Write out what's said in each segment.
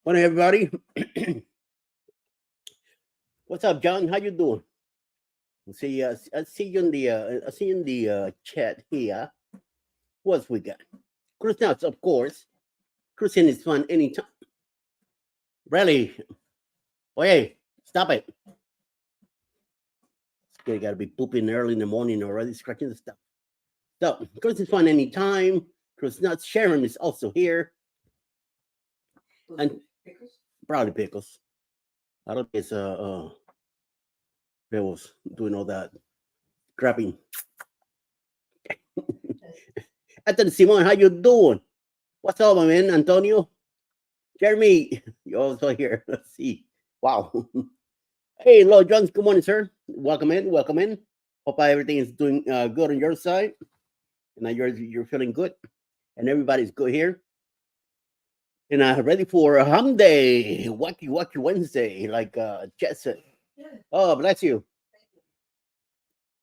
Morning, everybody. What's up, John? How you doing? See, I see you in the I see you in the chat here. What's we got? Cruise nuts, of course. Cruising is fun anytime. Really? Oh, hey, stop it! You gotta be pooping early in the morning already, scratching the stuff. So, cruise is fun anytime. Cruise nuts. Sharon is also here, and probably pickles. I don't think it's Bill doing all that grabbing. Anthony Simon, how you doing? What's up, my man? Antonio? Jeremy, you're also here. Let's see. Wow. Hey, Lord Jones, good morning, sir. Welcome in, welcome in. Hope everything is doing good on your side. And you're feeling good. And everybody's good here. And ready for a hum day. Wacky Wacky Wednesday, like Jet said. Oh, bless you.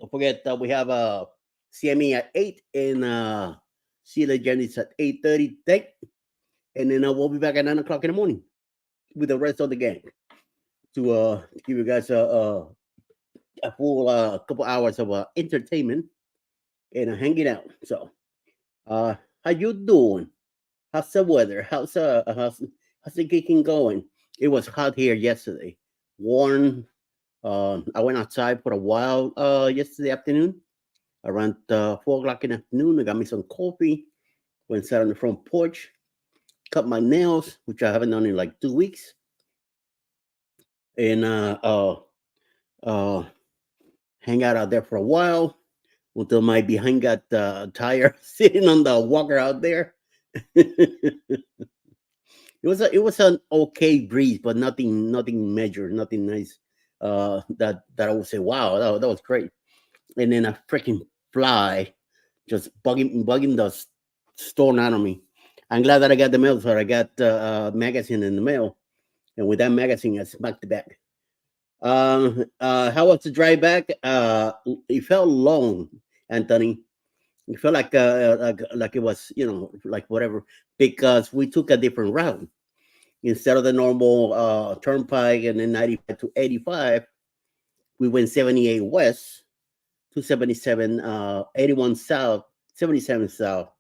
Don't forget that we have CME at 8 and Sheila Jennings at 8:30 today. And then we'll be back at 9 o'clock in the morning with the rest of the gang to give you guys a full couple hours of entertainment and hanging out. So, how you doing? How's the weather? How's the kicking going? It was hot here yesterday, warm. I went outside for a while yesterday afternoon, around 4 o'clock in the afternoon. I got me some coffee, went sat on the front porch, cut my nails, which I haven't done in like 2 weeks, and hang out there for a while until my behind got tired sitting on the walker out there. It was an okay breeze, but nothing major, nothing nice. That I would say, wow, that was great. And then a freaking fly just bugging the storm out of me. I'm glad that I got the mail, so I got a magazine in the mail, and with that magazine, I smacked it back. How was the drive back? It felt long, Anthony. It felt like it was, like whatever, because we took a different route. Instead of the normal turnpike and then 95 to 85, we went 78 west to 77, 81 south, 77 south,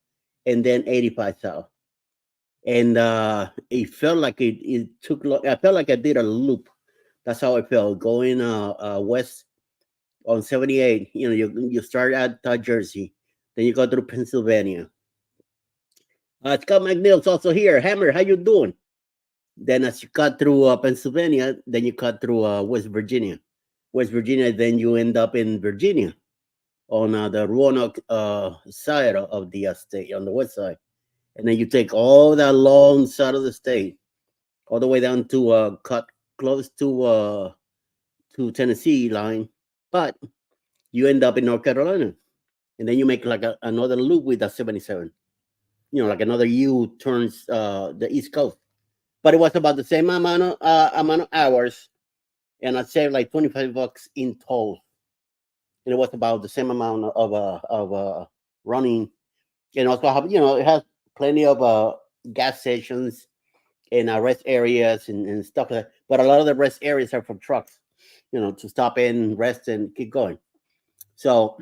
and then 85 south. And it felt like it took long. I felt like I did a loop. That's how I felt going west on 78. You start at Jersey, then you go through Pennsylvania. Scott McNeil's also here. Hammer, how you doing? Then as you cut through Pennsylvania, then you cut through West Virginia. West Virginia, then you end up in Virginia on the Roanoke side of the state, on the west side. And then you take all that long side of the state, all the way down to cut close to Tennessee line, but you end up in North Carolina, and then you make like another loop with the 77. Like another U turns the East Coast. But it was about the same amount of hours, and I saved like $25 in toll. And it was about the same amount of running, and also it has plenty of gas stations and rest areas and stuff like that. But a lot of the rest areas are for trucks, to stop in, rest, and keep going. So,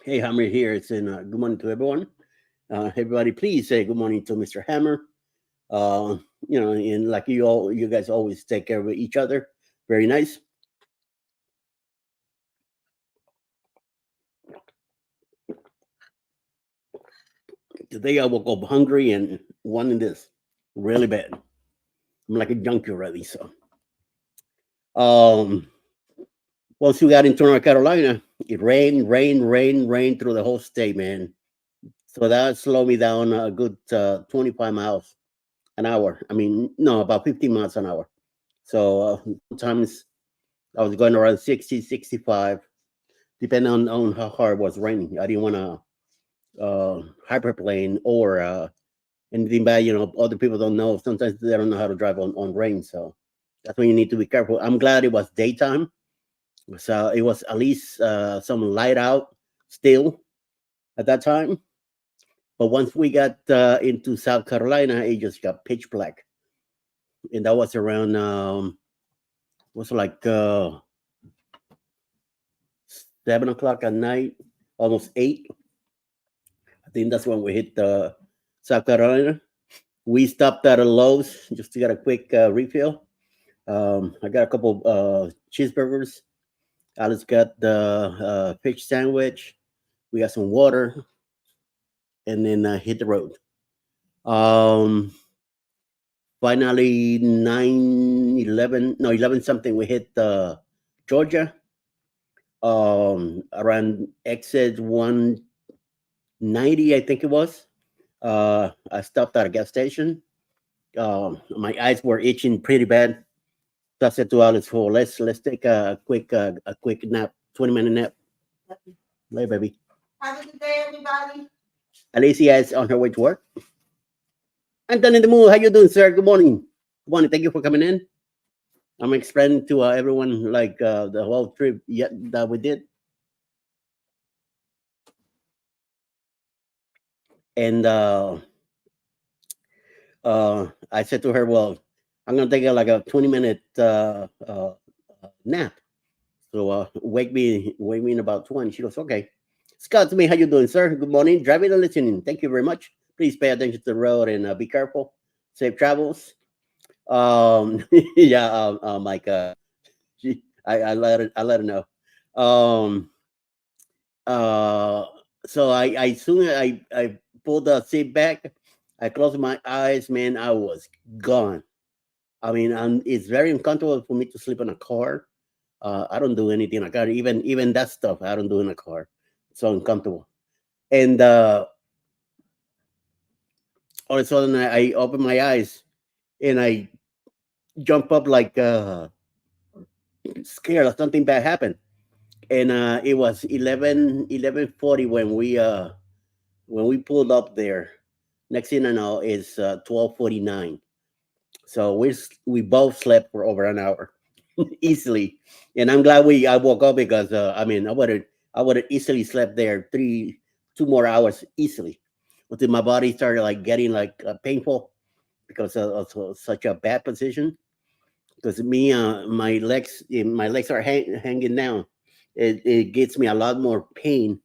hey, Hammer here. It's in good morning to everyone. Everybody, please say good morning to Mr. Hammer. And like you guys always take care of each other. Very nice. Today I woke up hungry and wanting this really bad. I'm like a junkie already. So, once we got into North Carolina, it rained through the whole state, man. So that slowed me down a good 25 miles an hour. I mean, no, about 15 miles an hour. So sometimes I was going around 60, 65, depending on how hard it was raining. I didn't want to hyperplane or anything bad. Other people don't know. Sometimes they don't know how to drive on rain. So that's when you need to be careful. I'm glad it was daytime. So it was at least some light out still at that time. But once we got into South Carolina, it just got pitch black. and that was around was like 7 o'clock at night, almost 8. I think that's when we hit South Carolina. We stopped at a Lowe's just to get a quick refill. I got a couple cheeseburgers. Alice got the fish sandwich. We got some water, and then hit the road. Um, Finally, 9:11, no, 11 something, we hit Georgia. Around exit 190, I think it was. I stopped at a gas station. My eyes were itching pretty bad. So I said to Alice, "Oh, let's take a quick nap, 20-minute nap." Later, baby. Have a good day, everybody. Alicia is on her way to work. Anthony the Moon, how you doing, sir? Good morning. Good morning. Thank you for coming in. I'm explaining to everyone like the whole trip yet that we did, and I said to her, "Well, I'm gonna take like a 20-minute nap. So wake me in about 20." She goes, "Okay." Scott, to me, how you doing, sir? Good morning. Driving and listening. Thank you very much. Please pay attention to the road and be careful. Safe travels. Yeah, Mike. I let her know. Um, uh, so I soon I pulled the seat back. I closed my eyes, man. I was gone. I mean, it's very uncomfortable for me to sleep in a car. I don't do anything in a car, even that stuff. I don't do in a car. It's so uncomfortable. And all of a sudden, I open my eyes and I jump up like scared that something bad happened. And it was 11:40 when we pulled up there. Next thing I know is 12:49. So we both slept for over an hour easily, and I'm glad I woke up because I mean I would have easily slept there 2 more hours easily, until my body started like getting like painful because of such a bad position. Because me my legs are hanging down. It gets me a lot more pain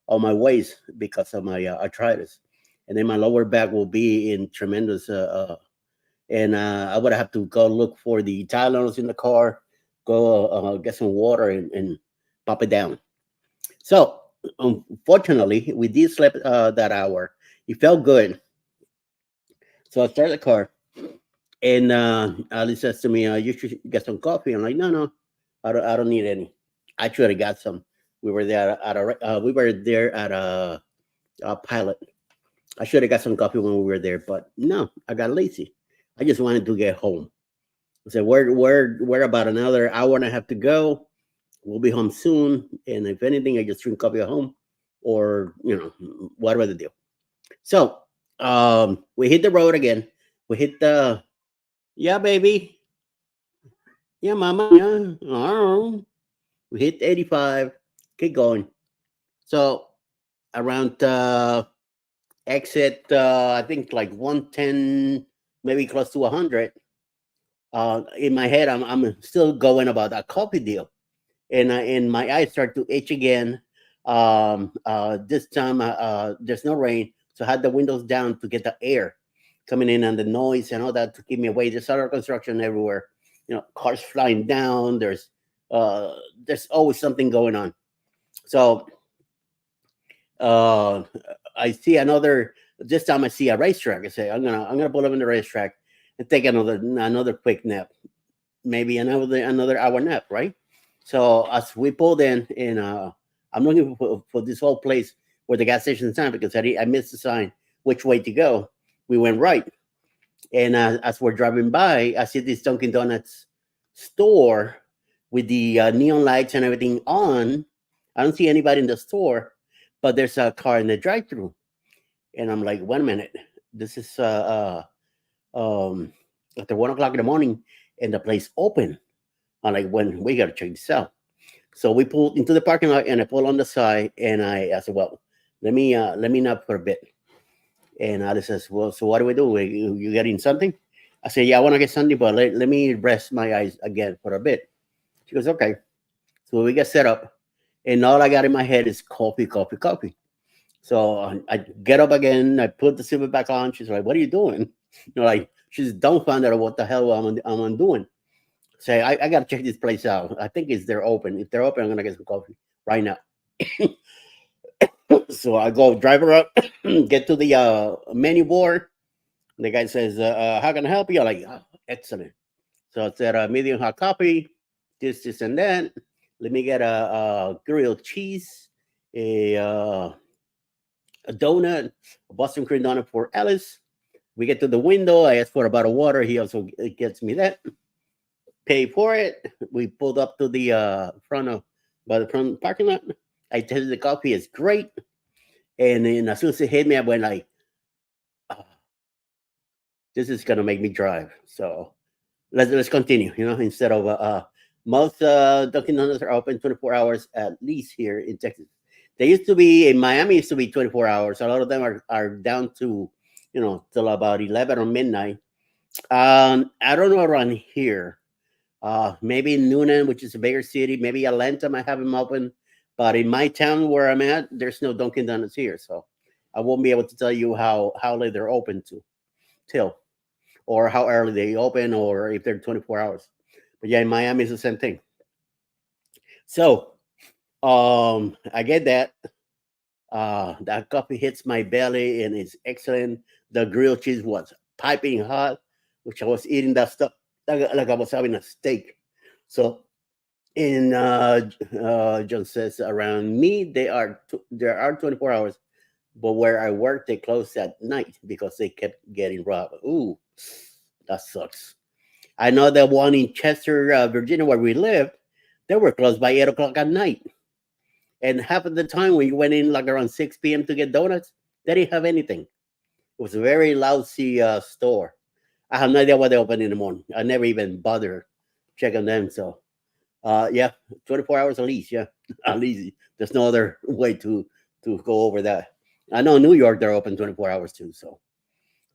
on my waist because of my arthritis, and then my lower back will be in tremendous and I would have to go look for the Tylenols in the car, go get some water and pop it down. So unfortunately, we did sleep that hour. It felt good, so I started the car, and Ali says to me, "You should get some coffee." I'm like, "No, I don't need any." I should have got some. We were there at a pilot. I should have got some coffee when we were there, but no, I got lazy. I just wanted to get home. I said, we're about another hour and a half to go. We'll be home soon. And if anything, I just drink coffee at home or, whatever the deal. So we hit the road again. We hit yeah, baby. Yeah, mama. Yeah. Oh. We hit 85. Keep going. So around exit, I think like 110, maybe close to 100. In my head, I'm still going about that coffee deal, and my eyes start to itch again. This time, there's no rain, so I had the windows down to get the air coming in and the noise and all that to keep me away. There's other construction everywhere, cars flying down. There's always something going on. So uh, I see another. This time I see a racetrack. I say I'm gonna pull up in the racetrack and take another quick nap, maybe another hour nap, right? So as we pulled in, and I'm looking for this whole place where the gas station is at because I missed the sign which way to go. We went right, and as we're driving by, I see this Dunkin' Donuts store with the neon lights and everything on. I don't see anybody in the store, but there's a car in the drive-through, and I'm like, wait a minute, this is after 1 o'clock in the morning, and the place open. I'm like, when we gotta check this out. So we pulled into the parking lot, and I pulled on the side, and I said, well, let me nap for a bit. And Alice says, well, so what do we do? You getting something? I say, yeah, I want to get something, but let me rest my eyes again for a bit. She goes, okay. So we get set up, and all I got in my head is coffee, coffee, coffee. So I get up again. I put the silver back on. She's like, "What are you doing?" Like she's dumbfounded at what the hell I'm doing. Say, I gotta check this place out. I think it's they're open. If they're open, I'm gonna get some coffee right now. So I go drive her up, get to the menu board. The guy says, "How can I help you?" I'm like, oh, excellent. So I said, medium hot coffee, this, and that. Let me get a grilled cheese, a, uh, a donut, a Boston cream donut for Alice. We get to the window. I ask for a bottle of water. He also gets me that. Pay for it. We pulled up to the front of by the front parking lot. I tasted the coffee. It's great. And then as soon as it hit me, I went like, "Ah, this is gonna make me drive." So let's continue. Instead of most Dunkin' Donuts are open 24 hours at least here in Texas. They used to be in Miami. Used to be 24 hours. A lot of them are down to till about 11 or midnight. I don't know around here. Maybe Noonan, which is a bigger city. Maybe Atlanta might have them open. But in my town where I'm at, there's no Dunkin' Donuts here, so I won't be able to tell you how late they're open till, or how early they open, or if they're 24 hours. But yeah, in Miami, it's the same thing. So I get that. That coffee hits my belly and it's excellent. The grilled cheese was piping hot, which I was eating that stuff like I was having a steak. So, and John says around me there are 24 hours, but where I work they close at night because they kept getting robbed. Ooh, that sucks. I know that one in Chester, Virginia, where we live, they were closed by 8 o'clock at night. And half of the time when you went in like around 6 p.m. to get donuts, they didn't have anything. It was a very lousy store. I have no idea why they open in the morning. I never even bother checking them. So, yeah, 24 hours at least. Yeah, at least there's no other way to go over that. I know New York they're open 24 hours too. So,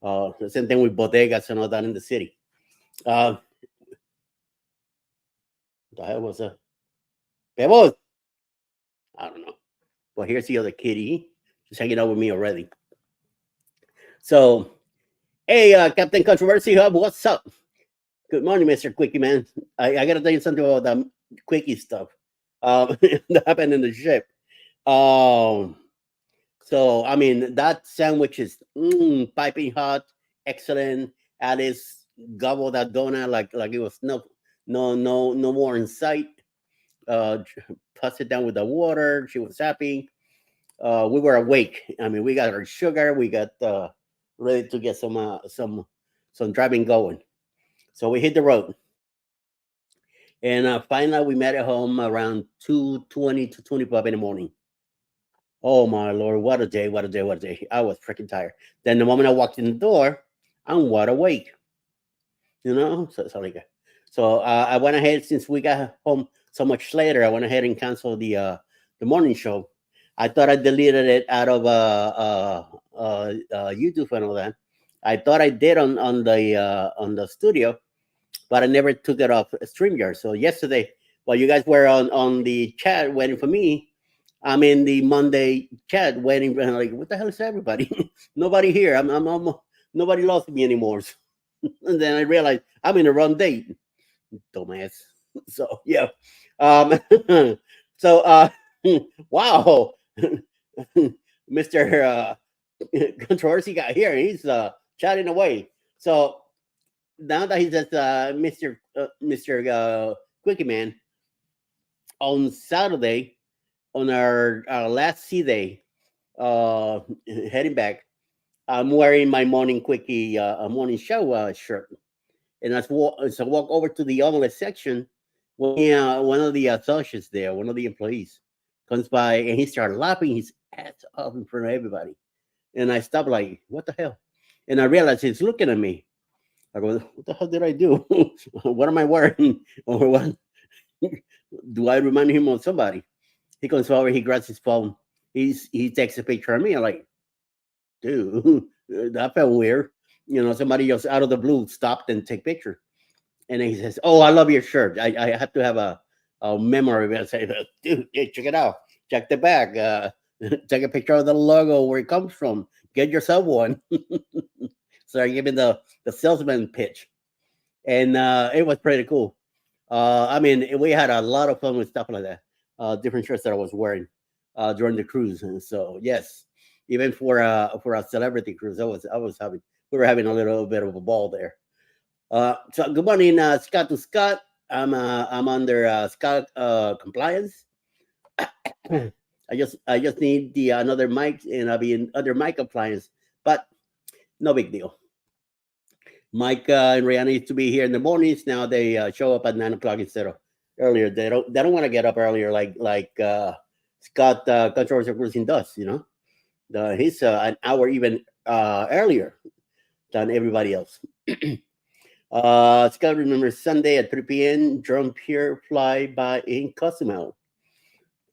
the same thing with bodegas and all that in the city. Uh, the hell was a Bebos? I don't know. Well, here's the other kitty. She's hanging out with me already. So, hey, Captain Controversy Hub, what's up? Good morning, Mr. Quickie, man. I got to tell you something about the Quickie stuff that happened in the ship. Um, so, I mean, that sandwich is piping hot, excellent. Alice gobbled that donut like it was no more in sight. Uh, Tossed it down with the water. She was happy. We were awake. I mean, we got our sugar. We got ready to get some driving going. So we hit the road, and finally we met at home around 2:20 to 25 in the morning. Oh my lord, what a day! What a day! What a day! I was freaking tired. Then the moment I walked in the door, I'm wide awake. So I went ahead since we got home so much later. I went ahead and canceled the morning show. I thought I deleted it out of YouTube and all that. I thought I did on the studio, but I never took it off StreamYard. So yesterday, while you guys were on the chat waiting for me, I'm in the Monday chat waiting for like, what the hell is everybody? Nobody here. I'm nobody loves me anymore. And then I realized I'm in the wrong date, dumbass. So yeah, um, so wow, Mister Controversy got here. He's chatting away. So now that he's just Mister Quickie Man on Saturday on our last C day, uh, heading back, I'm wearing my morning Quickie morning show shirt, and as I walk over to the omelet section, one of the associates there, one of the employees, comes by and he started laughing his ass off in front of everybody. And I stopped like, what the hell? And I realized he's looking at me. I go, what the hell did I do? What am I wearing? Or what? Do I remind him of somebody? He comes over, he grabs his phone, he takes a picture of me. I'm like, dude, that felt weird. somebody just out of the blue stopped and take picture, and then he says, "Oh, I love your shirt. I have to have a memory." I say, "Dude, hey, check it out. Check the back. Take a picture of the logo where it comes from. Get yourself one." So I gave me the salesman pitch, and it was pretty cool. I mean, we had a lot of fun with stuff like that. Different shirts that I was wearing during the cruise, and so yes, even for a celebrity cruise, I was having we were having a little bit of a ball there. So good morning, Scott to Scott. I'm under Scott compliance. I just need the another mic, and I'll be in other mic compliance, but no big deal. Mike and Rihanna used to be here in the mornings. Now they show up at 9 o'clock instead of earlier. They don't want to get up earlier like Scott controversial cruising does. He's an hour even earlier than everybody else. Scott remembers Sunday at 3 p.m. Drum Pier fly by in Cozumel.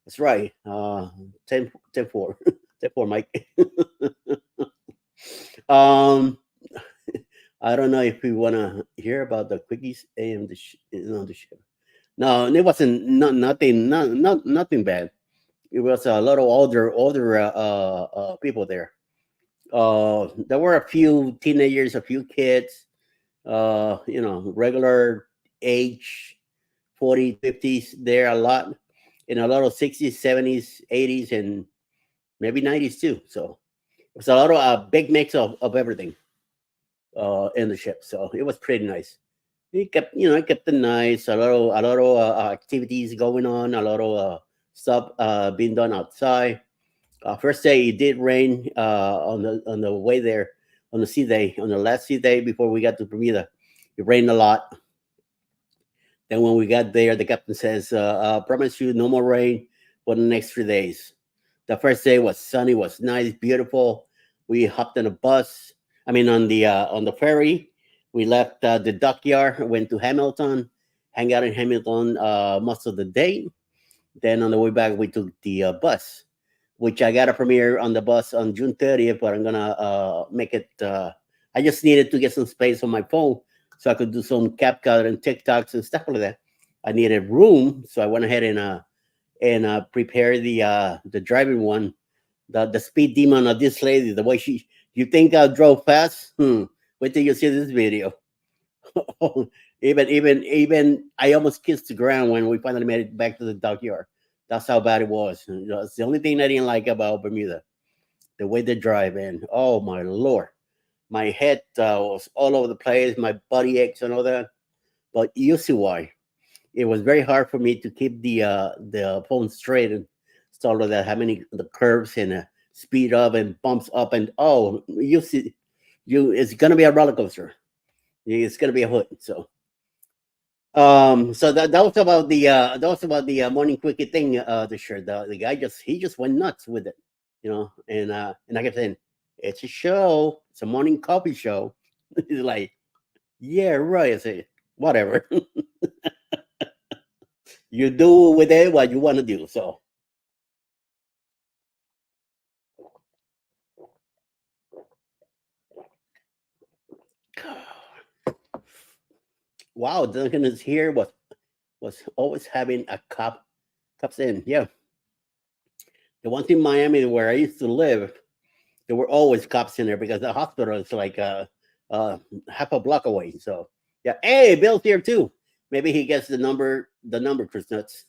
That's right. 10-4. 10-4, Mike. um, I don't know if we want to hear about the quickies and the ship. No, it wasn't nothing, nothing bad. It was a lot of older people there. There were a few teenagers, a few kids, regular age, 40s, 50s there a lot, and a lot of 60s, 70s, 80s, and maybe 90s too. So it was a lot of big mix of everything in the ship. So it was pretty nice. It kept it nice. A lot of activities going on. A lot of stuff being done outside. First day it did rain on the way there on the sea day on the last sea day before we got to Bermuda. It rained a lot. Then when we got there, the captain says, "Promise you no more rain for the next 3 days." The first day was sunny, was nice, beautiful. We hopped on a bus. I mean, on the ferry. We left the dockyard, went to Hamilton, hang out in Hamilton most of the day. Then on the way back, we took the bus, which I got a premiere on the bus on June 30th, but I'm gonna make it. I just needed to get some space on my phone so I could do some CapCut and TikToks and stuff like that. I needed room, so I went ahead and prepare the driving one. The speed demon of this lady, the way you think I drove fast? Wait till you see this video. Even I almost kissed the ground when we finally made it back to the dockyard. That's how bad it was. It's the only thing I didn't like about Bermuda, the way they drive in. Oh my lord, my head was all over the place. My body aches and all that. But you see why. It was very hard for me to keep the phone straight and stuff like that. How many the curves and speed up and bumps up and you see, it's gonna be a roller coaster. It's gonna be a hood. So that was about the morning quickie thing. The shirt, the guy he just went nuts with it. And I kept saying, "It's a show. It's a morning coffee show." He's like, "Yeah, right." I say, "Whatever. You do with it what you want to do." So, wow, Duncan is here. Was always having a cups in. Yeah, the one in Miami where I used to live, there were always cops in there because the hospital is like half a block away. So yeah, hey, Bill's here too. Maybe he gets the number, Chris Nuts.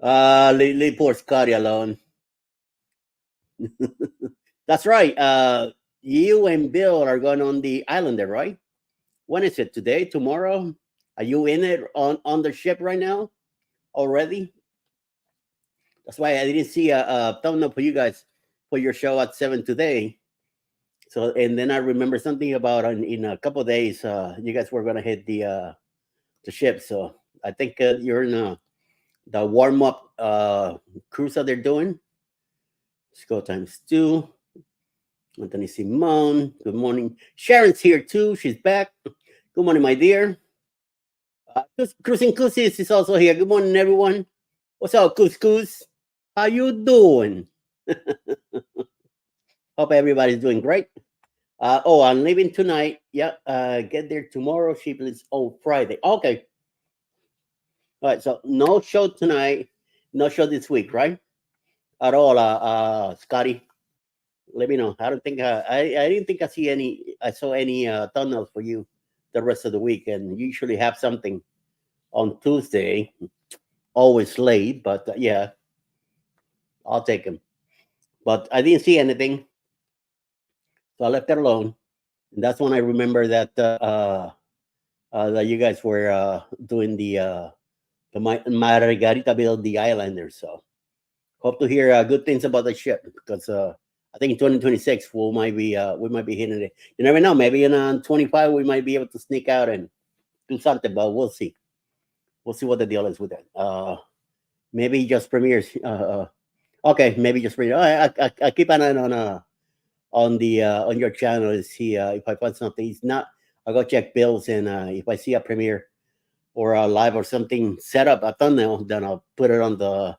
Leave poor Scotty alone. That's right. You and Bill are going on the island there, right? When is it? Today? Tomorrow? Are you in it on the ship right now already? That's why I didn't see a thumbnail for you guys for your show at 7 today. So, and then I remember something about in a couple of days, you guys were gonna hit the ship. So I think you're in the warm up cruise that they're doing. Let's go times two. Anthony Simone. Good morning. Sharon's here too. She's back. Good morning, my dear. Cruising Cousins is also here. Good morning, everyone. What's up, Couscous? How you doing? Hope everybody's doing great. Oh, I'm leaving tonight. Yep. Get there tomorrow. She leaves on Friday. Okay. All right. So no show tonight. No show this week, right? At all, Scotty. Let me know. I don't think I didn't think I saw any thumbnails for you the rest of the week, and usually have something on Tuesday. Always late, but yeah, I'll take them. But I didn't see anything, so I left it alone. And that's when I remember that you guys were doing the Margaritaville, the Islanders. So hope to hear good things about the ship because I think in 2026 we might be hitting it. You never know. Maybe in 25 we might be able to sneak out and do something, but we'll see. We'll see what the deal is with that. Maybe just premieres. Okay, maybe just premieres. I keep an eye on your channel to see if I find something. It's not. I'll go check bills and if I see a premiere or a live or something set up a thumbnail, then I'll put it on the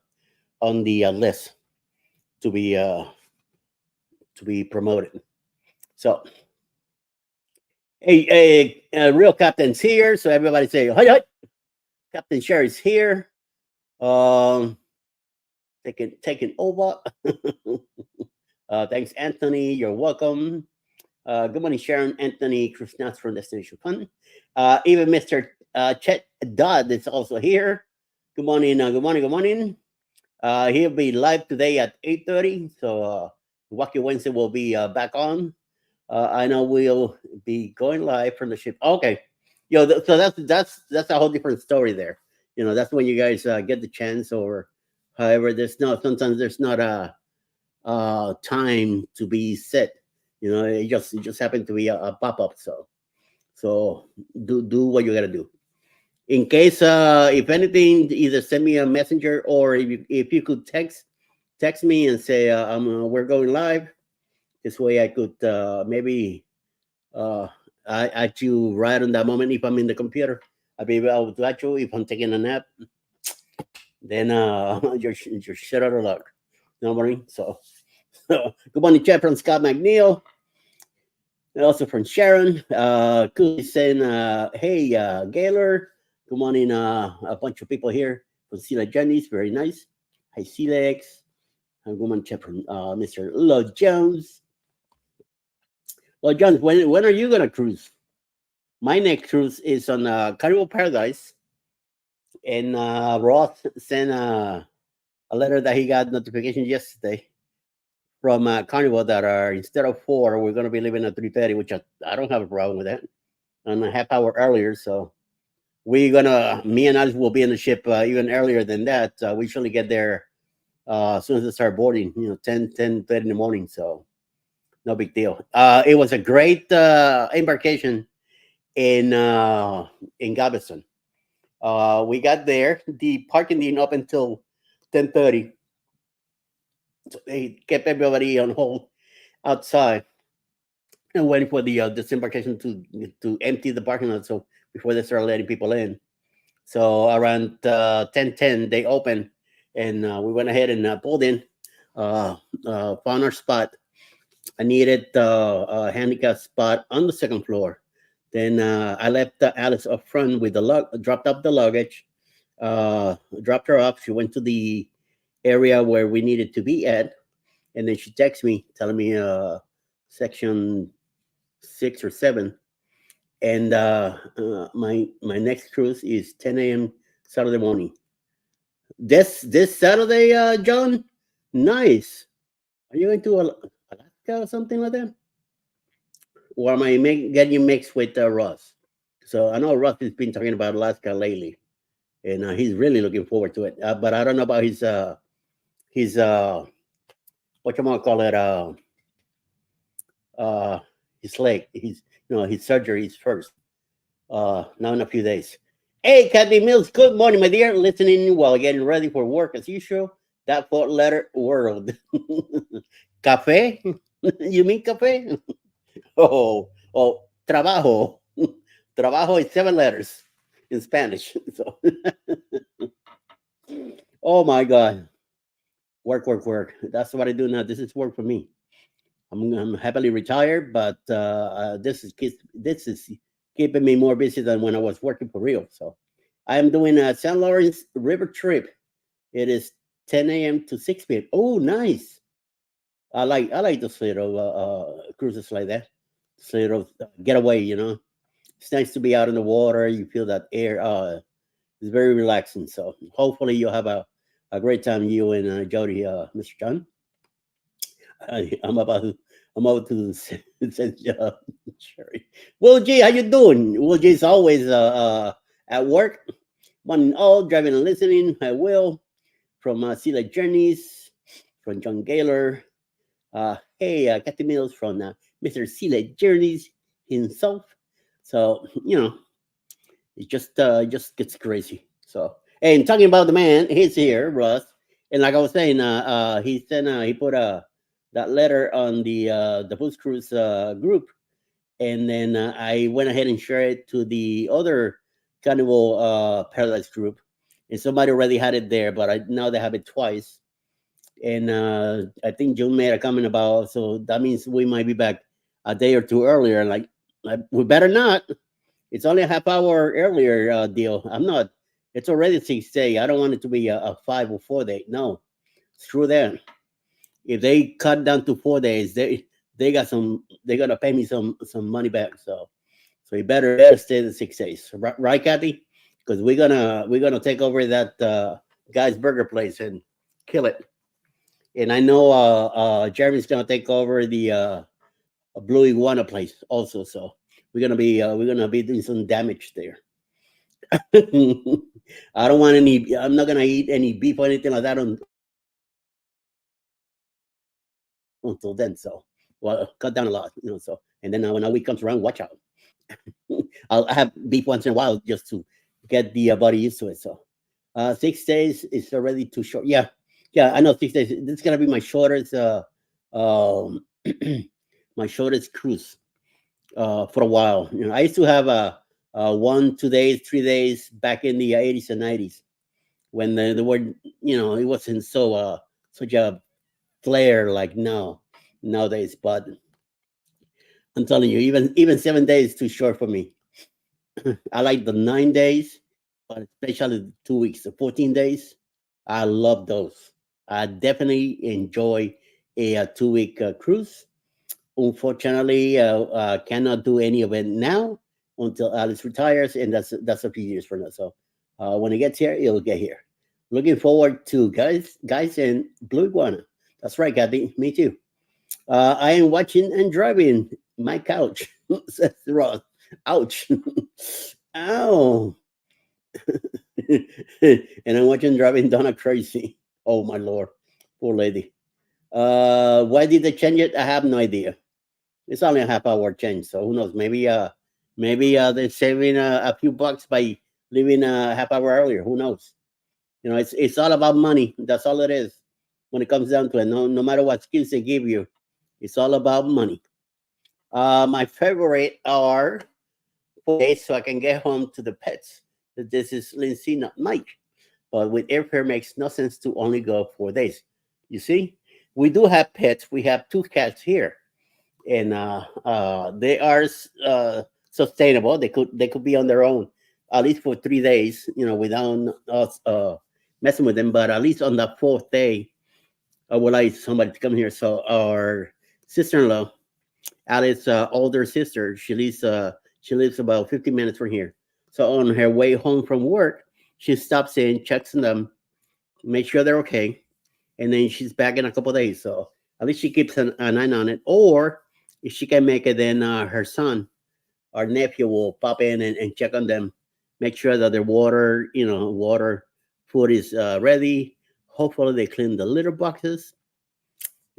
list to be uh, to be promoted. So, real captain's here. So everybody say hi hi. Captain Sherry's here. Um, taking over. Thanks, Anthony. You're welcome. Good morning, Sharon, Anthony, Krishnas from Destination Fun. Even Mr. Chet Dodd is also here. Good morning. Good morning. Good morning. He'll be live today at 8:30. So Wacky Wednesday will be back on. I know we'll be going live from the ship. Okay, so that's a whole different story there. That's when you guys get the chance, or however, sometimes there's not a time to be set. It just happened to be a pop up. So do what you gotta do. In case if anything, either send me a messenger or if you could text me and say we're going live. This way I could maybe uh, at you right on that moment if I'm in the computer. I'll be able to at you if I'm taking a nap. Then you're shit out of luck. You know what I mean? So good morning, chat from Scott McNeil. And also from Sharon. Cookie saying, hey, Gaylor. Good morning, a bunch of people here from Sila Jenny's. Very nice. Hi, Silex. Good morning, chat from Mr. Lord Jones. Lord Jones, when are you going to cruise? My next cruise is on Carnival Paradise. And Ross sent a letter that he got notification yesterday from Carnival that are instead of 4, we're going to be leaving at 3:30, which I don't have a problem with that. And a half hour earlier, so me and Alice will be in the ship even earlier than that. We usually get there as soon as they start boarding, 10:30 in the morning. So no big deal. It was a great embarkation in Galveston. We got there. The parking didn't open until 10:30. So they kept everybody on hold outside and waiting for the disembarkation to empty the parking lot. So before they start letting people in. So around 10:10 they opened, and we went ahead and pulled in. Found our spot. I needed a handicap spot on the second floor. Then I left Alice up front with dropped up the luggage, dropped her off. She went to the area where we needed to be at, and then she texted me telling me section 6 or 7, and my next cruise is 10 a.m. Saturday morning. This Saturday, John. Nice. Are you going to Alaska or something like that? Or am I getting you mixed with Ross? So I know Ross has been talking about Alaska lately, and he's really looking forward to it. But I don't know about his what you want to call it uh his leg. His surgery is first. Now in a few days. Hey, Kathy Mills. Good morning, my dear. Listening while getting ready for work as usual. That 4-letter world. Cafe? You mean cafe? Oh, trabajo. Trabajo is 7 letters in Spanish. So, oh my God. Work, work, work. That's what I do now. This is work for me. I'm happily retired, but this is keeping me more busy than when I was working for real. So I am doing a St. Lawrence River trip. It is 10 a.m. to 6 p.m. Oh, nice. I like those little cruises like that. This little getaway, It's nice to be out in the water. You feel that air. It's very relaxing. So hopefully you'll have a great time, you and Jody, Mr. John. I'm about to, I'm about to say, Sherry. Will G, how you doing? Will G is always at work, one and all, driving and listening. I will from Sila Journeys, from John Gaylor. Hey, Kathy Mills from Mr. Sila Journeys himself. So it just gets crazy. So, and talking about the man, he's here, Russ. And like I was saying, he put that letter on the Boost Cruise group, and then I went ahead and shared it to the other Carnival Paradise group, and somebody already had it there, but now they have it twice. And I think June made a comment about, so that means we might be back a day or two earlier. Like we better not. It's only a half hour earlier deal. I'm not. It's already 6 day. I don't want it to be a 5 or 4 day. No, screw that. If they cut down to 4 days, they got some. They gotta pay me some money back. So you better stay the 6 days, right, Kathy? Because we're gonna take over that guy's burger place and kill it. And I know Jeremy's gonna take over the Blue Iguana place also. So we're gonna be doing some damage there. I don't want any. I'm not gonna eat any beef or anything like that until then. So, well, cut down a lot. So, and then when a week comes around, watch out. I'll have beef once in a while just to get the body used to it. So, 6 days is already too short. Yeah, yeah, I know 6 days. This is gonna be my shortest, um, my shortest cruise for a while. I used to have 1, 2 days, 3 days back in the 80s and 90s when the word it wasn't so such a flare like nowadays. But I'm telling you, even 7 days is too short for me. I like the 9 days, but especially the 2 weeks, the 14 days. I love those. I definitely enjoy a 2 week cruise. Unfortunately, cannot do any of it now until Alice retires, and that's a few years from now. So when it gets here, it'll get here. Looking forward to guys, and Blue Iguana. That's right, Kathy. Me too. I am watching and driving my couch. Says Ross. Ouch. Ow. And I'm watching driving Donna crazy. Oh my lord, poor lady. Why did they change it? I have no idea. It's only a half hour change, so who knows? Maybe they're saving a few bucks by leaving a half hour earlier. Who knows? It's all about money. That's all it is. When it comes down to it, no matter what skills they give you, it's all about money. My favorite are 4 days, so I can get home to the pets. This is Lindsay, not Mike. But with airfare, makes no sense to only go 4 days. You see, we do have pets. We have two cats here, and they are sustainable. They could be on their own at least for 3 days, without us messing with them. But at least on the fourth day, I would like somebody to come here. So our sister-in-law, Alice's older sister, she lives about 15 minutes from here. So on her way home from work, she stops in, checks on them, make sure they're okay, and then she's back in a couple days. So at least she keeps an eye on it. Or if she can make it, then her son, our nephew, will pop in and check on them, make sure that their water, food is ready. Hopefully, they clean the litter boxes.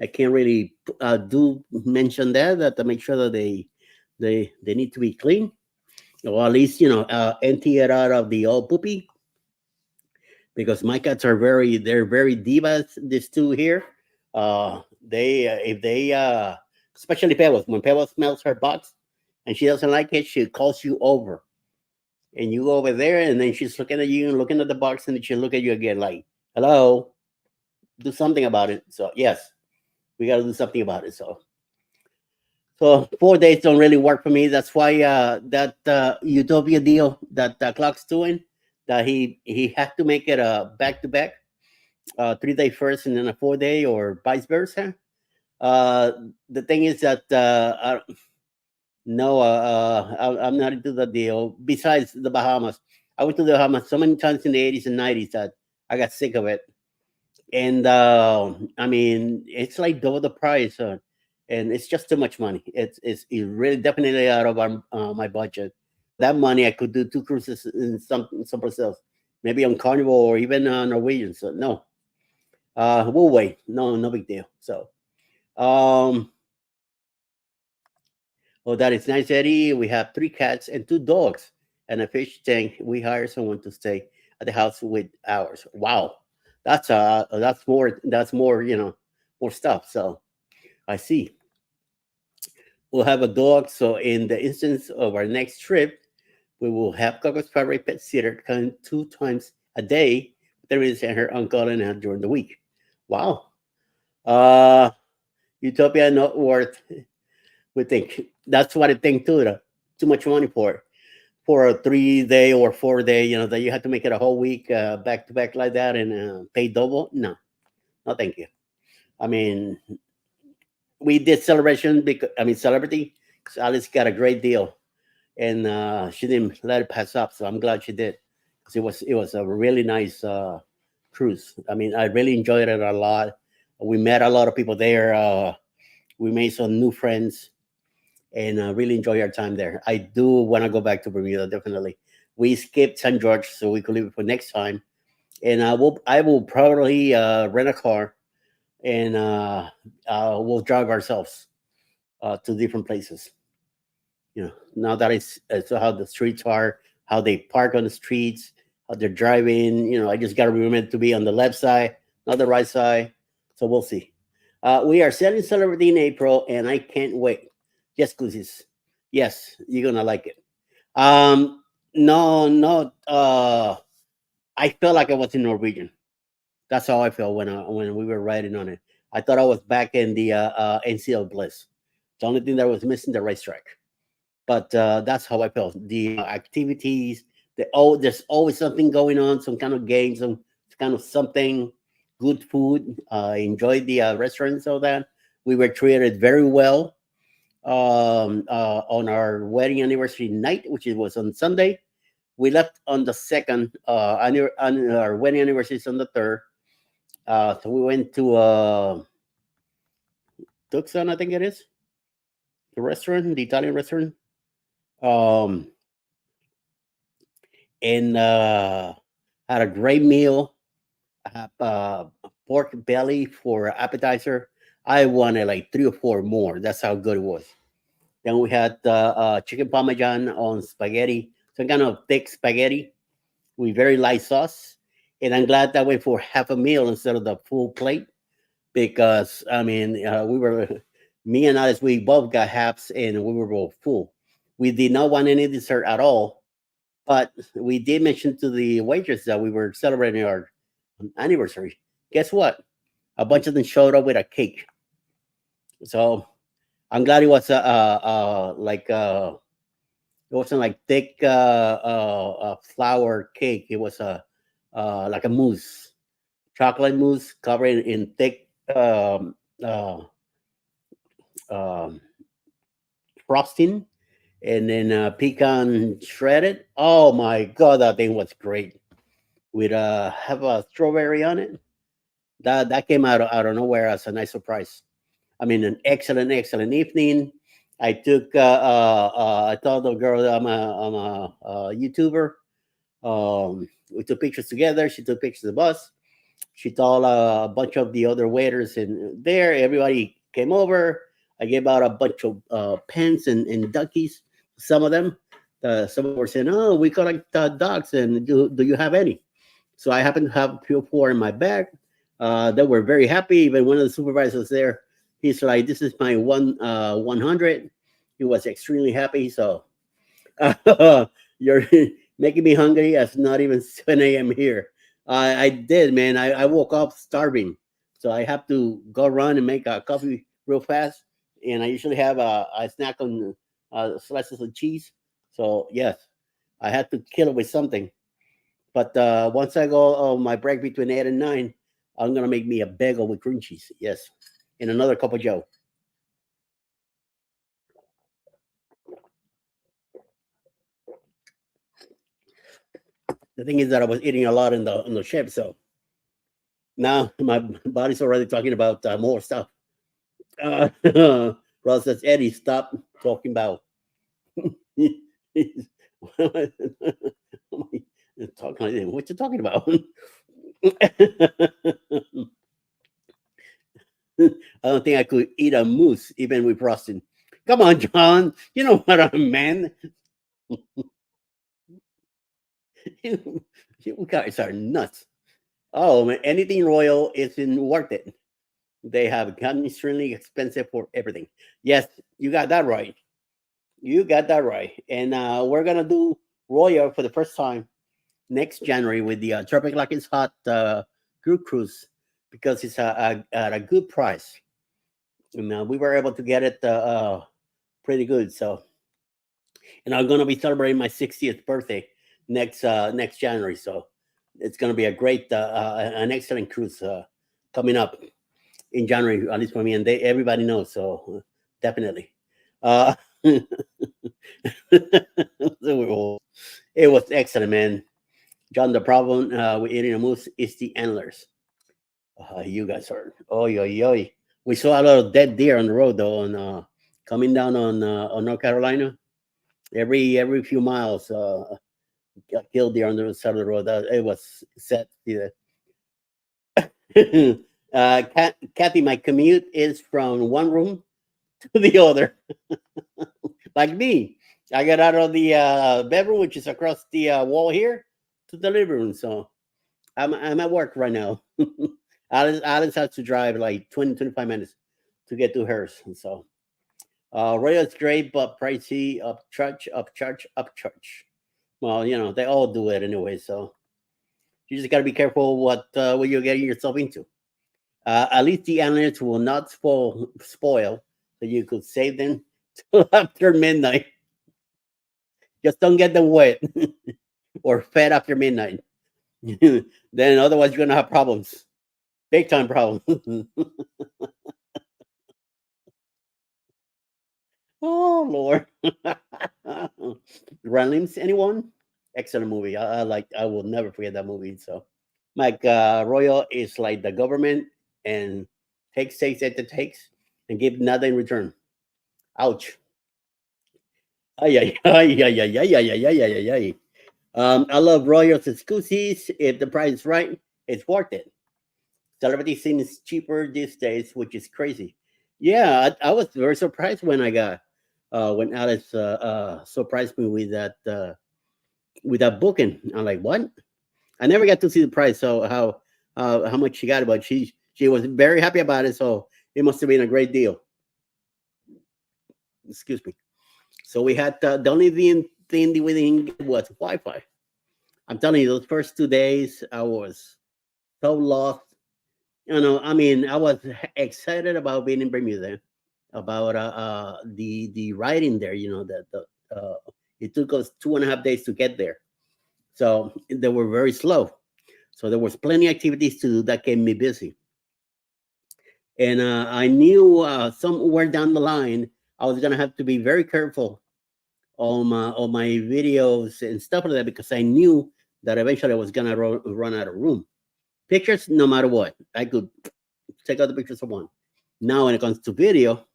I can't really do mention that to make sure that they need to be clean, or at least empty it out of the old poopy, because my cats they're very divas. These two here, they if they especially Pebbles, when Pebbles smells her box and she doesn't like it, she calls you over, and you go over there, and then she's looking at you and looking at the box, and then she'll look at you again like, hello, do something about it. So yes, we got to do something about it. So 4 days don't really work for me. That's why that Utopia deal that Clock's doing, that he had to make it a back to back, 3 day first and then a 4 day, or vice versa. Uh, the thing is that no, I'm not into the deal. Besides the Bahamas, I went to the Bahamas so many times in the 80s and 90s that I got sick of it. And I mean, it's like double the price, and it's just too much money. It's really definitely out of my budget. For that money, I could do two cruises in someplace else, maybe on Carnival or even Norwegian. So no, we'll wait. No, no big deal. So um, oh, that is nice, Eddie. We have three cats and two dogs and a fish tank. We hire someone to stay at the house with ours. Wow, that's more, more stuff. So I see. We'll have a dog. So in the instance of our next trip, we will have Coco's favorite pet sitter come 2 times a day. There is her uncle and her during the week. Wow. Uh, Utopia not worth. We think that's what I think too. Too much money for a 3 day or 4 day. That you have to make it a whole week back to back like that and pay double. No, no, thank you. I mean, we did celebration because I mean celebrity. So Alice got a great deal, and she didn't let it pass up. So I'm glad she did, because it was a really nice cruise. I mean, I really enjoyed it a lot. We met a lot of people there. We made some new friends, and really enjoy our time there. I do want to go back to Bermuda, definitely. We skipped St. George so we could leave it for next time, and I will probably rent a car, and we'll drive ourselves to different places. Now that it's how the streets are, how they park on the streets, how they're driving. I just got to remember to be on the left side, not the right side. So we'll see. We are selling Celebrity in April, and I can't wait. Yes, Clusis. Yes, you're gonna like it. No, no. I felt like I was in Norwegian. That's how I felt when we were riding on it. I thought I was back in the NCL Bliss. The only thing that was missing the racetrack. But that's how I felt. The activities, there's always something going on, some kind of game, some kind of something, good food. I enjoyed the restaurants, all that. We were treated very well on our wedding anniversary night, which it was on Sunday. We left on the second. Our wedding anniversary is on the third. So we went to Tucson, I think it is, the restaurant, the Italian restaurant. Um, and had a great meal. Pork belly for appetizer. I wanted like three or four more. That's how good it was. Then we had chicken parmesan on spaghetti, some kind of thick spaghetti with very light sauce. And I'm glad that went for half a meal instead of the full plate, because I mean me and Alice, we both got halves and we were both full. We did not want any dessert at all, but we did mention to the waitress that we were celebrating our anniversary. Guess what? A bunch of them showed up with a cake. So I'm glad it was like it wasn't like thick flour cake. It was like a mousse, chocolate mousse covered in thick uh, um, frosting, and then pecan shredded. Oh my god, that thing was great. With have a strawberry on it. That came out of nowhere as a nice surprise. I mean, an excellent, excellent evening. I told the girl that I'm a YouTuber. We took pictures together. She took pictures of us. She told a bunch of the other waiters in there. Everybody came over. I gave out a bunch of pens and duckies. Some of them, some were saying, "Oh, we collect dogs, and do you have any?" So I happen to have three or four in my bag. They were very happy. Even one of the supervisors there, he's like, "This is my 100." He was extremely happy. So you're making me hungry. It's not even 7 a.m. here. I did, man. I woke up starving. so I have to go run and make a coffee real fast. And I usually have a snack on slices of cheese. So yes, I had to kill it with something. But once I go on my break between 8 and 9, I'm gonna make me a bagel with cream cheese. Yes, and another cup of Joe. The thing is that I was eating a lot in the ship, so now my body's already talking about more stuff. Uh, Ross says, Eddie, stop talking about. Talking like that. What you talking about? I don't think I could eat a moose even with frosting. Come on, John. You know what I meant. You guys are nuts. Oh man, anything royal isn't worth it. They have gotten extremely expensive for everything. Yes, you got that right. You got that right. And we're gonna do royal for the first time next January with the Tropic Like It's Hot group cruise because it's at a good price. And we were able to get it pretty good. So, and I'm gonna be celebrating my 60th birthday next January. So, it's gonna be a great, an excellent cruise coming up in January, at least for me, and everybody knows. So, definitely. Uh, it was excellent, man. John, the problem with eating a moose is the antlers. You guys are, oh, yo, yo. We saw a lot of dead deer on the road, though, on coming down on North Carolina. Every few miles, got killed deer on the side of the road. It was sad. Yeah. Kathy, my commute is from one room to the other, like me. I got out of the bedroom, which is across the wall here, to the living room. So I'm at work right now. Alice has to drive like 20 to 25 minutes to get to hers. And so Royal is great, but pricey, upcharge, upcharge, upcharge. Well, they all do it anyway. So you just got to be careful what you're getting yourself into. At least the analysts will not spoil, so you could save them till after midnight. Just don't get them wet or fed after midnight. Then otherwise you're gonna have problems, big time problems. Oh Lord. Gremlins, anyone? Excellent movie. I will never forget that movie. So Mike Royal is like the government and takes it takes and give nothing in return. Ouch. Ay, ay, ay, ay, ay, ay, ay, ay, ay, ay, ay, ay. I love Royals excuses. If the price is right, it's worth it. Celebrity seems cheaper these days, which is crazy. Yeah, I was very surprised when I got when Alice surprised me with that booking. I'm like, what? I never got to see the price, so how much she got, but she was very happy about it. So it must have been a great deal. Excuse me. So we had the only thing we didn't get was Wi-Fi. I'm telling you, those first 2 days I was so lost. I mean, I was excited about being in Bermuda, about the riding there. That it took us 2.5 days to get there, so they were very slow. So there was plenty of activities to do that kept me busy, and I knew somewhere down the line I was gonna have to be very careful on my videos and stuff like that because I knew that eventually I was gonna run out of room. Pictures, no matter what, I could take out the pictures I want. Now, when it comes to video,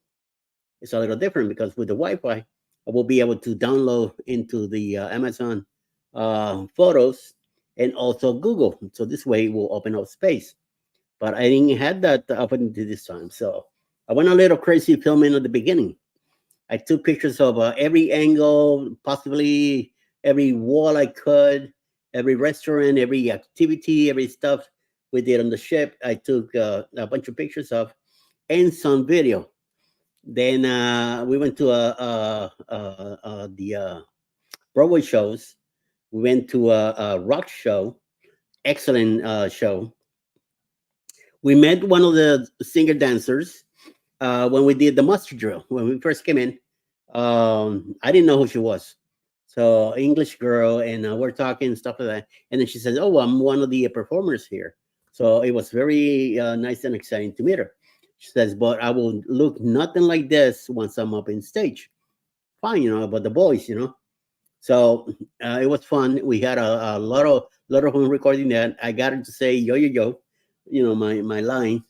it's a little different because with the Wi-Fi, I will be able to download into the Amazon photos and also Google. So this way, it will open up space. But I didn't have that opportunity this time, so I went a little crazy filming at the beginning. I took pictures of every angle, possibly every wall I could, every restaurant, every activity, every stuff we did on the ship. I took a bunch of pictures of and some video. Then we went to the Broadway shows. We went to a rock show, excellent show. We met one of the singer dancers when we did the muster drill when we first came in. I didn't know who she was. So English girl, and we're talking stuff like that. And then she says, "Oh, I'm one of the performers here." So it was very nice and exciting to meet her. She says, "But I will look nothing like this once I'm up in stage." Fine, but the boys, So it was fun. We had a lot of fun recording that. I got her to say "yo yo yo," my line,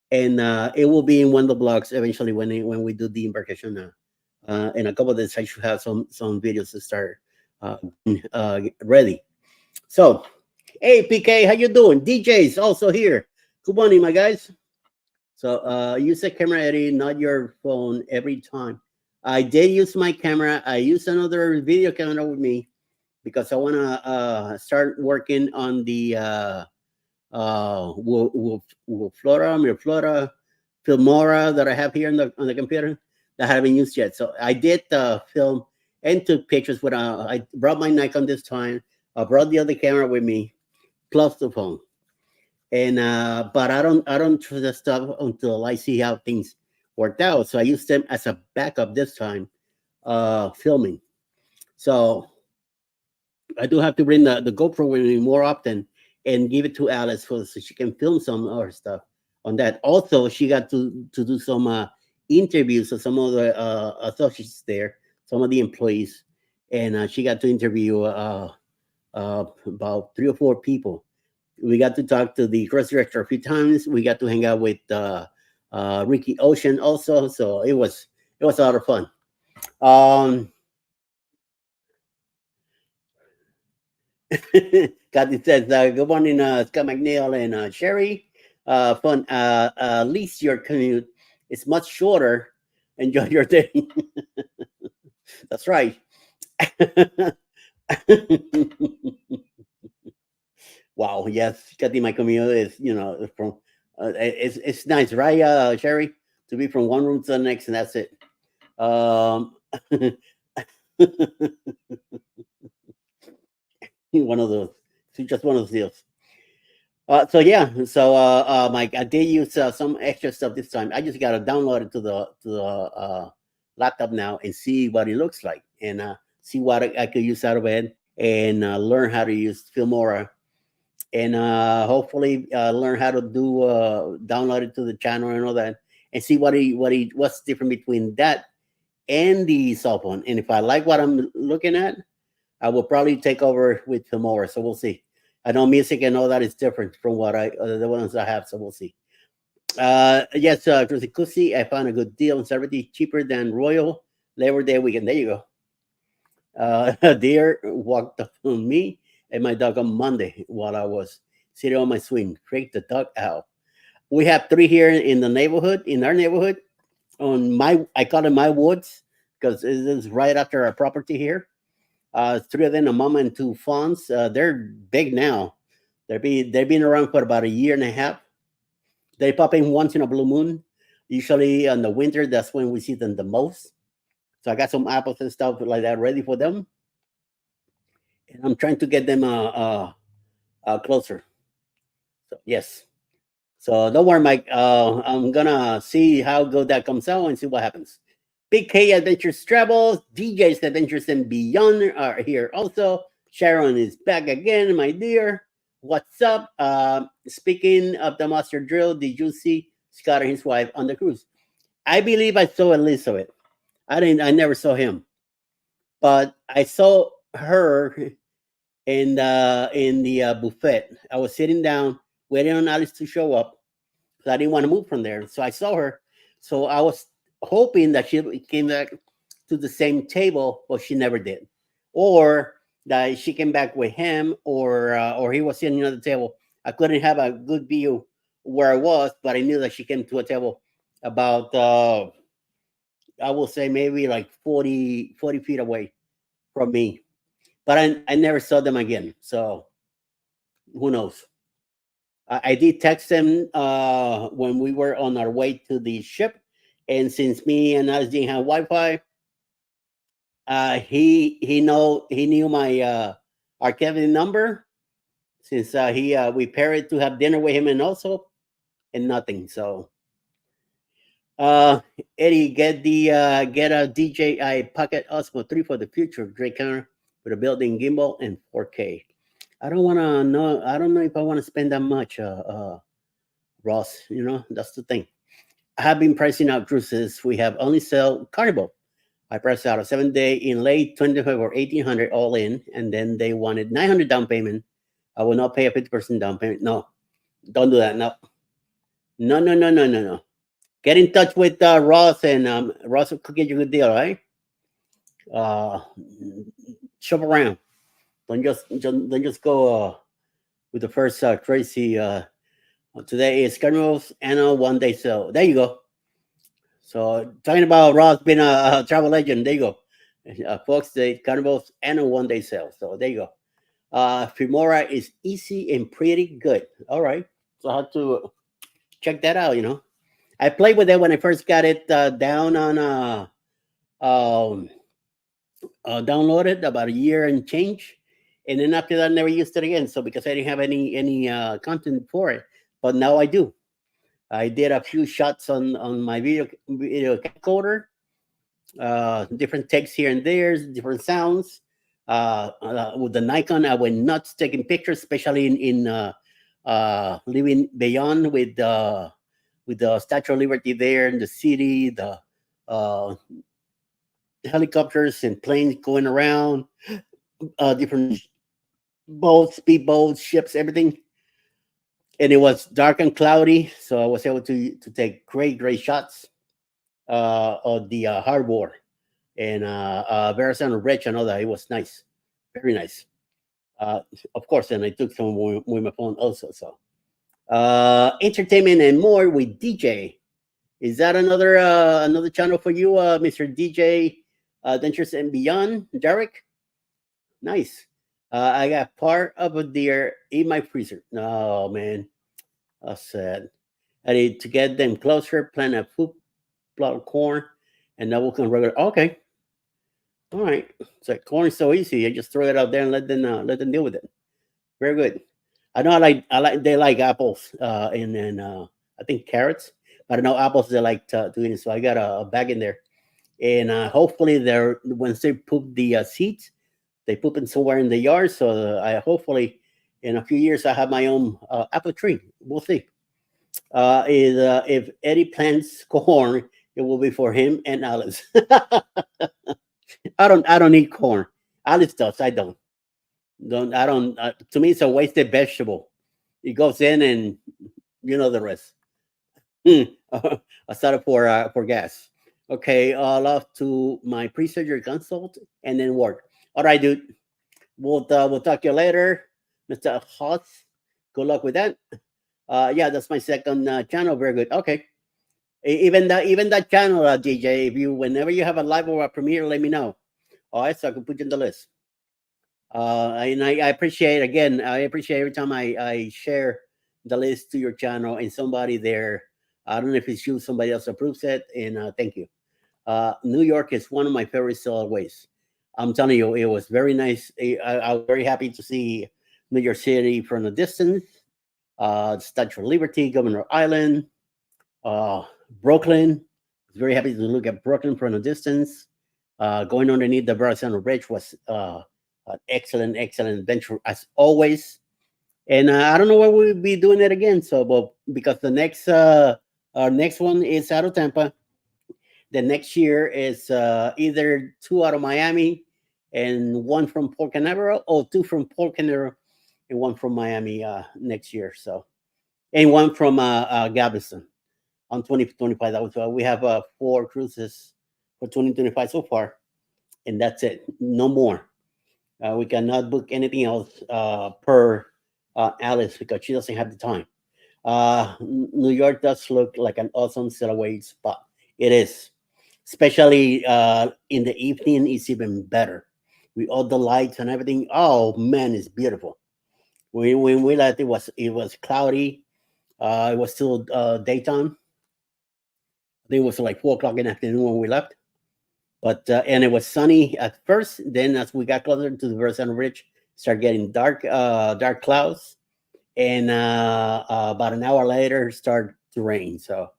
and it will be in one of the blogs eventually when we do the embarkation. In a couple of days, I should have some videos to start ready. So, hey PK, how you doing? DJ's also here. Good morning, my guys. So, use a camera, Eddie, not your phone every time. I did use my camera. I use another video camera with me because I want to start working on the Flora, Miraflora, Filmora that I have here on the computer that I haven't used yet. So I did film and took pictures with. I brought my Nikon this time. I brought the other camera with me, plus the phone. And but I don't trust the stuff until I see how things worked out. So I used them as a backup this time, filming. So I do have to bring the GoPro with me more often and give it to Alice so she can film some of her stuff on that. Also, she got to do some interviews of some of the associates there, some of the employees, and she got to interview about 3 or 4 people. We got to talk to the cross director a few times. We got to hang out with Ricky Ocean also, so it was a lot of fun. Um, Kathy says, "Good morning, Scott McNeil and Sherry. Fun. At least your commute is much shorter. Enjoy your day." That's right. Wow. Yes, Kathy, my commute is from. It's nice, right, Sherry, to be from one room to the next, and that's it. Um, one of those. It's just one of those deals. So yeah, so Mike, I did use some extra stuff this time. I just got to download it to the laptop now and see what it looks like, and see what I could use out of it, and learn how to use Filmora, and hopefully learn how to do download it to the channel and all that, and see what's different between that and the cell phone. And if I like what I'm looking at, I will probably take over with Filmora. So we'll see. I know music and all that is different from what the ones I have. So we'll see. Yes, Kusi, I found a good deal on Celebrity, cheaper than Royal Labor Day weekend. There you go. A deer walked up on me and my dog on Monday while I was sitting on my swing. Freaked the dog out. We have 3 here in the neighborhood, in our neighborhood. I call it my woods because it is right after our property here. 3 of them, a mama and 2 fawns. They're big now. They've been around for about a year and a half. They pop in once in a blue moon. Usually in the winter, that's when we see them the most. So I got some apples and stuff like that ready for them, and I'm trying to get them closer. So yes. So don't worry, Mike. I'm gonna see how good that comes out and see what happens. Big K Adventures Travels, DJ's Adventures and Beyond are here also. Sharon is back again, my dear. What's up? Speaking of the master drill, did you see Scott and his wife on the cruise? I believe I saw Elizabeth. I didn't. I never saw him, but I saw her in the buffet. I was sitting down waiting on Alice to show up because I didn't want to move from there. So I saw her. So I was hoping that she came back to the same table, but she never did, or that she came back with him, or he was sitting at the table. I couldn't have a good view where I was, but I knew that she came to a table about I will say maybe like 40 feet away from me. But I never saw them again. So who knows? I did text him when we were on our way to the ship, and since me and Alice didn't have Wi-Fi, he knew my our Kevin number since he we paired to have dinner with him and also. and nothing. So, uh, Eddie, get a DJI Pocket Osmo 3 for the future of Drake Counter with a built-in gimbal and 4K. I don't want to know. I don't know if I want to spend that much, Ross. You know, that's the thing. I have been pricing out cruises. We have only sell Carnival. I priced out a 7 day in late 25 or 1800 all in, and then they wanted 900 down payment. I will not pay a 50% down payment. No, don't do that. No, no, no, no, no, no, no. Get in touch with Ross, and Ross will get you a good deal, right? Uh, Shop around. Don't just go with the first crazy. Today is Carnival's annual 1 day sale. There you go. So talking about Ross being a travel legend, there you go. Folks, the Carnival's annual 1 day sale. So there you go. Filmora is easy and pretty good. All right. So I have to check that out, you know. I played with it when I first got it down on um, downloaded about a year and change, and then after that, I never used it again. So because I didn't have any content for it, but now I do. I did a few shots on my video camcorder, different takes here and there, different sounds. With the Nikon, I went nuts taking pictures, especially in living beyond with the Statue of Liberty there in the city, the uh, helicopters and planes going around, different boats, speedboats, ships, everything. And it was dark and cloudy, so I was able to take great shots of the harbor and Verrazano Ridge and all that. It was nice, very nice. Uh, of course, and I took some with my phone also. So entertainment and more with DJ. Is that another channel for you, Mr. DJ Adventures and Beyond, Derek? Nice. I got part of a deer in my freezer. No man, that's sad. I need to get them closer. Plant a food plot of corn, and now we can regular. Okay, all right. So corn is so easy. You just throw it out there and let them deal with it. Very good. I know I like they like apples and I think carrots, but I know apples they like to eat it. So I got a bag in there, and hopefully they're once they poop the seeds, they poop in somewhere in the yard. So I hopefully in a few years I have my own apple tree. We'll see. Is if Eddie plants corn, it will be for him and Alice. I don't eat corn. Alice does. I don't. Don't I don't. To me, it's a wasted vegetable. It goes in, and you know the rest. I started for gas. Okay, love to my pre-surgery consult and then work. All right, dude. We'll talk to you later, Mr. Hot. Good luck with that. Yeah, that's my second channel. Very good. Okay. Even that channel, DJ. If you whenever you have a live or a premiere, let me know. All right, so I can put you in the list. And I appreciate again. I appreciate every time I share the list to your channel and somebody there. I don't know if it's you, somebody else approves it, and thank you. New York is one of my favorite ways. I'm telling you, it was very nice. I was very happy to see New York City from a distance. Statue of Liberty, Governor Island, uh, Brooklyn. I was very happy to look at Brooklyn from a distance. Going underneath the Verrazano Bridge was an excellent adventure as always. And I don't know when we'll be doing it again. So, but because the next our next one is out of Tampa, the next year is either two out of Miami and one from Port Canaveral, or two from Port Canaveral and one from Miami next year. So, and one from Galveston on 2025. That was we have four cruises for 2025 so far, and that's it. No more. We cannot book anything else per Alice because she doesn't have the time. New York does look like an awesome getaway spot. It is, especially in the evening. It's even better with all the lights and everything. Oh man, it's beautiful. When we left, it was cloudy. It was still daytime. I think it was like 4 o'clock in the afternoon when we left. But and it was sunny at first. Then as we got closer to the Verrazano Ridge, started getting dark clouds, and about an hour later, start to rain. So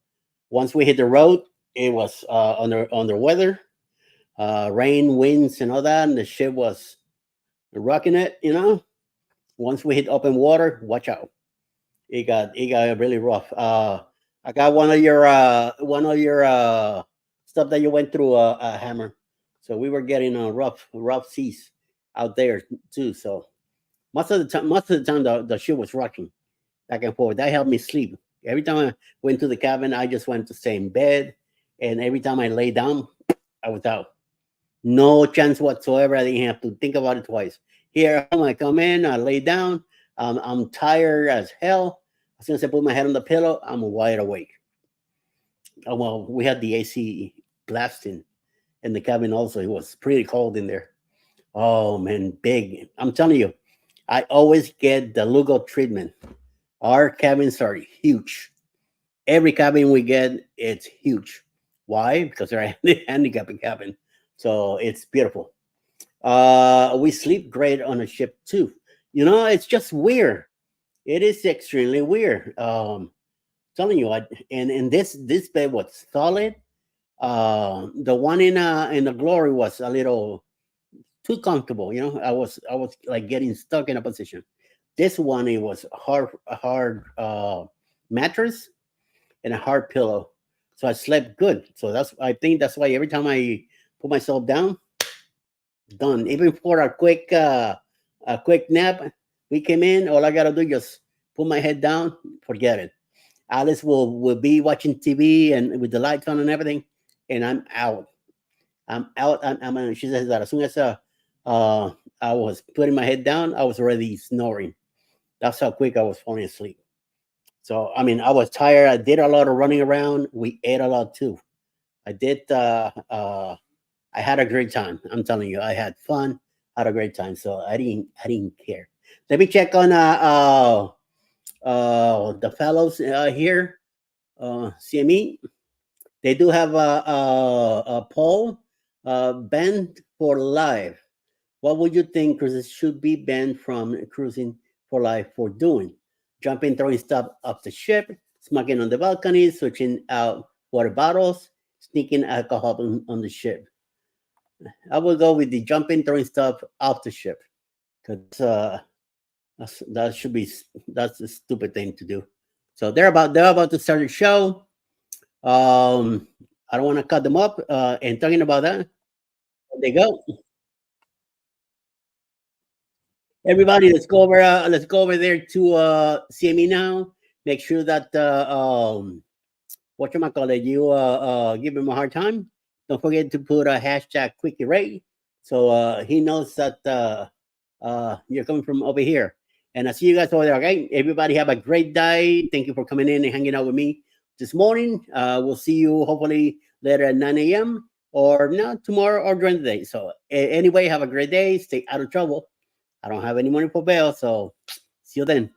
once we hit the road, it was under weather, rain, winds, and all that, and the ship was rocking it. Once we hit open water, watch out. It got really rough. I got one of your stuff that you went through a hammer, so we were getting rough seas out there too. So most of the time the ship was rocking back and forth. That helped me sleep. Every time I went to the cabin, I just went to stay in bed, and every time I lay down, I was out. No chance whatsoever. I didn't have to think about it twice. Here at home, I come in, I lay down. I'm tired as hell. As soon as I put my head on the pillow, I'm wide awake. Well, we had the AC blasting in the cabin also. It was pretty cold in there. Oh man, big. I'm telling you, I always get the Lugo treatment. Our cabins are huge. Every cabin we get, it's huge. Why? Because they're a handicapped cabin. So it's beautiful. We sleep great on a ship too. It's just weird. It is extremely weird. Telling you, and this bed was solid. The one in the Glory was a little too comfortable. I was like getting stuck in a position. This one, it was a hard mattress and a hard pillow, so I slept good. So I think that's why every time I put myself down, done. Even for a quick nap, we came in. All I gotta do is just put my head down. Forget it. Alice will be watching TV and with the lights on and everything, and I'm out. I'm out. She says that as soon as uh, I was putting my head down, I was already snoring. That's how quick I was falling asleep. So I mean, I was tired. I did a lot of running around. We ate a lot too. I did. I had a great time. I'm telling you, I had fun. Had a great time. So I didn't care. Let me check on the fellows here. CME. They do have a poll, banned for life. What would you think cruises should be banned from cruising for life for doing? Jumping, throwing stuff off the ship, smoking on the balcony, switching out water bottles, sneaking alcohol on the ship. I will go with the jumping, throwing stuff off the ship because that's a stupid thing to do. So they're about to start the show. Um, I don't want to cut them up. And talking about that, there they go. Everybody, let's go over there to CME now. Make sure that what you might call it, you give him a hard time. Don't forget to put a hashtag Quickie Ray, so he knows that you're coming from over here. And I see you guys over there. Okay, everybody have a great day. Thank you for coming in and hanging out with me this morning. We'll see you hopefully later at 9 a.m. or not tomorrow or during the day. So anyway, have a great day. Stay out of trouble. I don't have any money for bail, so see you then.